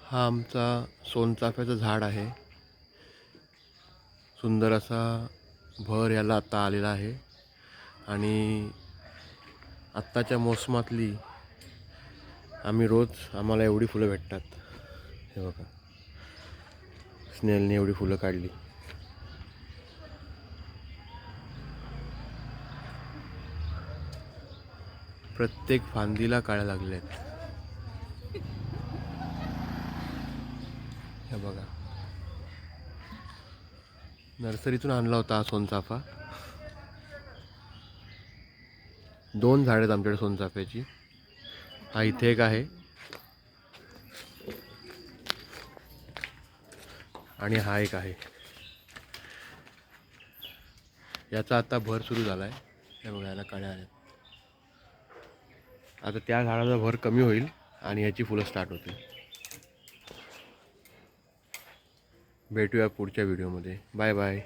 हा आमचा सोनचाफ्याचं झाड आहे. सुंदर असा भर याला आता आलेला आहे आणि आत्ताच्या मोसमातली आम्हाला एवढी फुलं भेटतात. हे बघा, स्नेलने एवढी फुलं काढली. प्रत्येक फांदीला काळ्या लागल्या आहेत. हे बघा, नर्सरीतून आणला होता हा सोनचाफा. 2 झाडं आहेत आमच्याकडे सोनचाफ्याची. हा इथे एक आहे आणि हा एक आहे. याचा आता भर सुरू झाला आहे. हे बघा, याला काळ्या आहेत. आता त्या झाडाचा भर कमी होईल आणि याची फुलं स्टार्ट होतील. भेटूया पुढच्या व्हिडिओमध्ये. Bye bye.